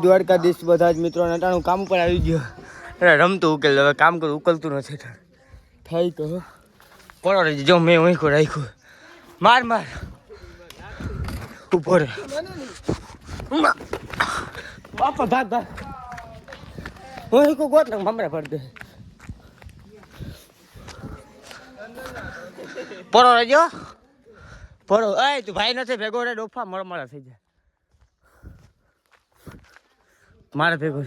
દ્વારકાધીશ બધા જ મિત્રો અટાણું કામ પર આવી ગયો. અરે રમતું ઉકેલ હવે કામ કરું ઉકલતું નથી થઈ તો પડો રહી જો મેં વહીકો રાખ્યું માર માર ઉપર બાપા ભાગ ભાગ વહીકો ગોત ને મમરા ભર દે પડો રહેજો પડો એ તું ભાઈ નથી ભેગો રે ડોફા મળમળા થઈ જાય મારે ભેગો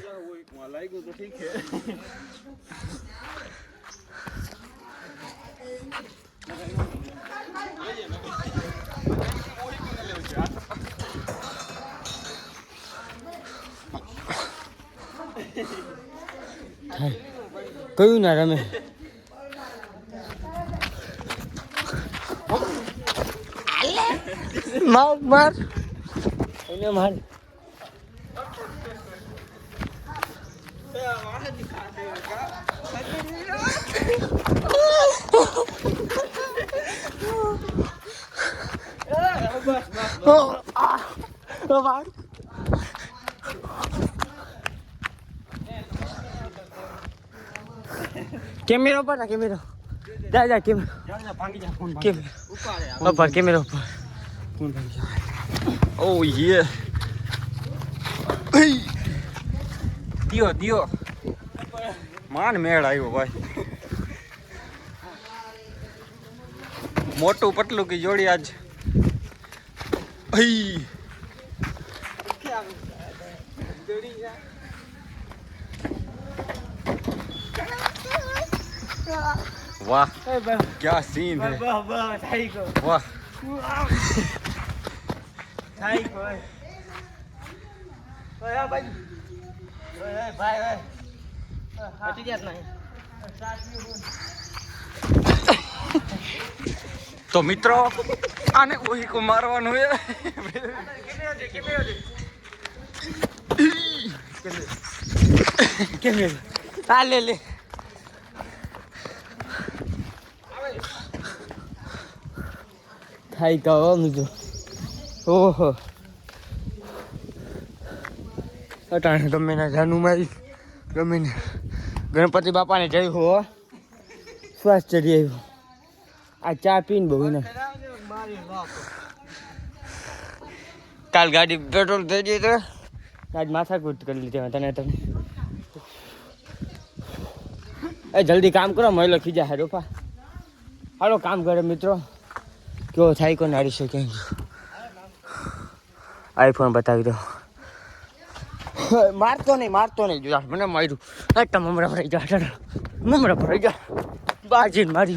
લાગ્યું તો ઠીક છે. કયું ના રમે માર એને માર કેમેરો પર ના કેમેરો જા જા કેમેરો ભાંગી જા ફોન કેમેરો ઉપર કેમેરો ઉપર ફોન ભાંગી જા ઓ યે દિયો દિયો માન મેળ આવ્યો ભાઈ મોટું પતલું की जोड़ी आज वाह क्या सीन है वाह तो मित्रों आने वही को मारवानो है ले ले थाई का मुझे ओहो अटाणे गमे ना जानू मारी गमे ने गणपति बापा ने जय हो श्वास चढ़ी आयो आ चा पीन बहु ने काल गाड़ी पेट्रोल दे दी तो आज माथा कूट कर ली तने तने ए जल्दी काम करो महिला खीजा है रोपा हालो काम करे मित्रों क्यों थाई को नारी से कहेंगे आईफोन बतावी दो मारतो नहीं जो मैंने मारू एक ममरा भराई जा ममरा भराई जा बाजी मारी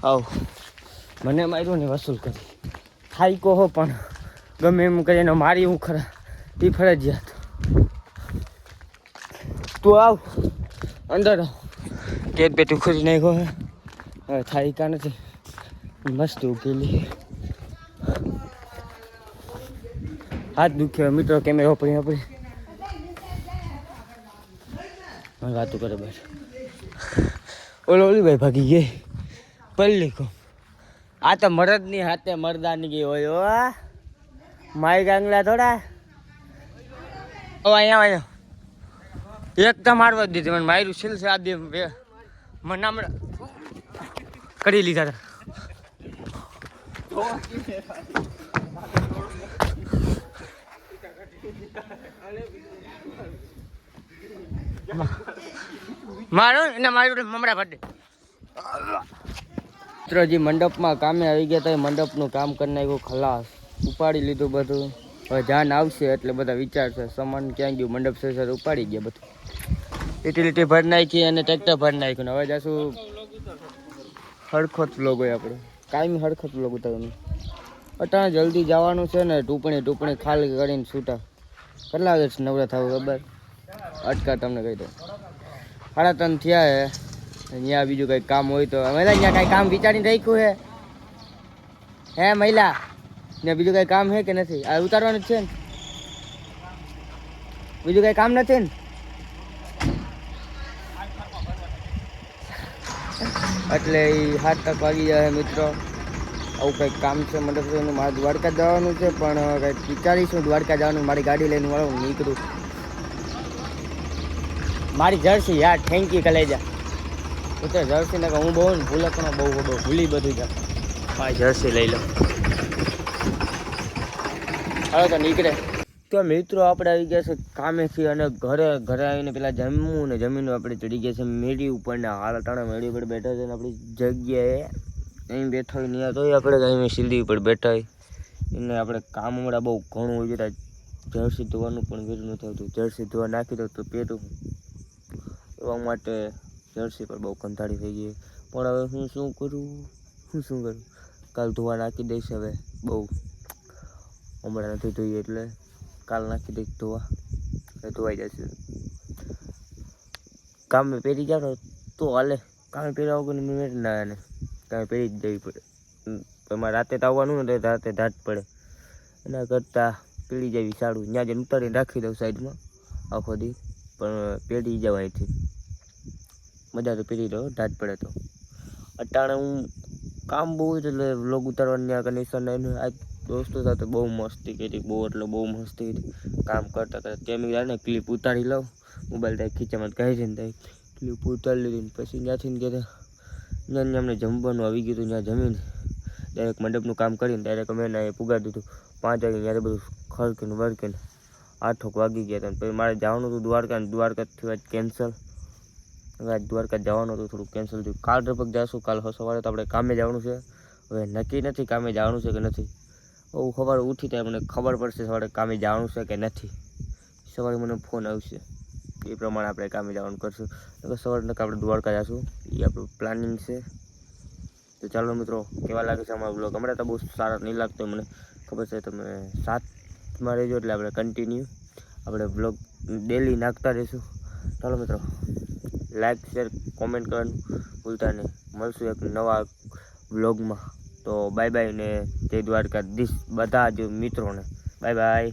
आओ मैंने मारू ने वसूल करी थाई को हो पण गमे एम करीने मारी हूँ खरा ई फरजियात तू आव अंदर केट पेटू खुद नहीं हो थाई का नहीं मस्त उकेली हाथ दुखे मित्रों कैमरा पर बात करे बस ओली भाई भागी गई पल्ली को आ तो मर्द नहीं हाथे मर्दानी गई हो माई गांगला थोड़ा ओ आया एकदम मारवा दी मैं मारू सिल से आ दे मन करी लीधा था मारो ने मारू ममरा फटे मित्रजी मंडप में कामे आई गया था मंडप नु काम कर नाख्યું खलास उपाड़ी लीधું બધું હવે જાન આવશે એટલે બધા વિચારશે સામાન ક્યાં ગયું મંડપ છે સર ઉપાડી ગયા બધું યુટિલિટી ભરી નાખી અને ટ્રેક્ટર ભરી નાખ્યું હવે જાશું હરખત વ્લોગ હોય આપણે કાયમી હરખત વ્લોગ ઉતારવાનું અટાણે જલ્દી જવાનું છે ને ટૂપણી ખાલી કરીને છૂટા કેટલા વાગે નવરા થવું ખબર અટકા તમને કહી દઉં 3:30 થયા હે અહીંયા બીજું કંઈ કામ હોય તો મહિલા અહીંયા કાંઈ કામ વિચારીને રાખ્યું હે મહિલા ને બીજું કઈ કામ હે કે નથી આ ઉતારવાનું છે ને બીજું કઈ કામ નથી ને એટલે એ 7 વાગી જાય મિત્રો. આવું કંઈક કામ છે મતલબ એનું મારે દ્વારકા જવાનું છે, પણ કંઈક વિચારીશું દ્વારકા જવાનું. મારી ગાડી લઈને વાળું નીકળું. મારી જર્સી યાર, થેન્ક યુ કલેજા. હું તો જર્સી ને હું બહુ ને ભૂલકમાં બહુ ભૂલી બધું જા. મારી જર્સી લઈ લો. હવે તો નીકળે. તો મિત્રો આપણે આવી ગયા છે કામેથી, અને ઘરે આવીને પેલા જમવું ને જમીને આપણે ચડી ગયા છે મેળી ઉપર ને હાલ ટાણા મેળી ઉપર બેઠા છે ને આપણી જગ્યાએ અહીં બેઠા હોય નહીં તો આપણે અહીં સીડી ઉપર બેઠા હોય. એને આપણે કામ હમણાં બહુ ઘણું હોય છે. જર્સી ધોવાનું પણ વેરું નથી આવતું. જર્સી ધોવા નાખી દો તો પહેરું એવા માટે જર્સી પર બહુ કંટાળી થઈ ગઈ. પણ હવે હું શું કરું કાલ ધોવા નાખી દઈશ. હવે બહુ હમણાં નથી ધોઈએ એટલે કાલ નાખી દઈશ ધોવાઈ જશે. કામે પહેરી જાઓ તો હાલે. કામે પહેર્યા વગર મેળ ના ને કામે પહેરી જ જવી પડે. તમારે રાતે તો આવવાનું ને તો રાતે ધાટ પડે. એના કરતાં પીળી જેવી સારું ત્યાં જઈને ઉતારીને રાખી દઉં સાઈડમાં આખો દી. પણ પહેરી જાવ અહીંથી મજા તો પહેરી રહો ધાટ પડે તો. અટાણે હું કામ બહુ એટલે વ્લોગ ઉતારવાની ત્યાં કનેક્શન એનું આજ દોસ્તો સાથે બહુ મસ્તી કરી. બહુ મસ્તી કરી. કામ કરતા કેમેરા ને ક્લિપ ઉતારી લઉં. મોબાઈલ ત્યાં ખીચામાં કહે છે ને ત્યાં ક્લિપ ઉતારી લીધી. પછી ત્યાંથી ગયા ત્યાં અમને જમવાનું આવી ગયું હતું. ત્યાં જમીને ડાયરેક્ટ મંડપનું કામ કરીને ડાયરેક્ટ અમે એને પુગાડી દીધું. 5 વાગે ત્યારે બધું ખરકીને વરકીને 8 વાગી ગયા હતા. પછી મારે જવાનું હતું દ્વારકા, અને દ્વારકાથી આજ કેન્સલ. હવે આજ દ્વારકા જવાનું હતું થોડું કેન્સલ થયું. કાલ લગભગ જઈશું. કાલ સવારે તો આપણે કામે જવાનું છે. હવે નક્કી નથી કામે જવાનું છે કે નથી. હું સવારે ઉઠી ત્યારે મને ખબર પડશે સવારે કામે જવાનું છે કે નથી. સવારે મને ફોન આવશે એ પ્રમાણે આપણે કામે જવાનું કરશું. સવારે આપણે દ્વારકા જઈશું એ આપણું પ્લાનિંગ છે. તો ચાલો મિત્રો, કેવા લાગે છે અમારો બ્લોગ? હમણાં તો બહુ સારા નહીં લાગતો મને ખબર છે. તમે સાથમાં રહેજો એટલે આપણે કન્ટિન્યુ આપણે બ્લોગ ડેલી નાખતા રહીશું. ચાલો મિત્રો, લાઈક શેર કોમેન્ટ કરવાનું ભૂલતા નહીં. મળશું એક નવા બ્લોગમાં. તો બાય બાય ને જય દ્વારકાધીશ બધા જ મિત્રોને. Bye bye.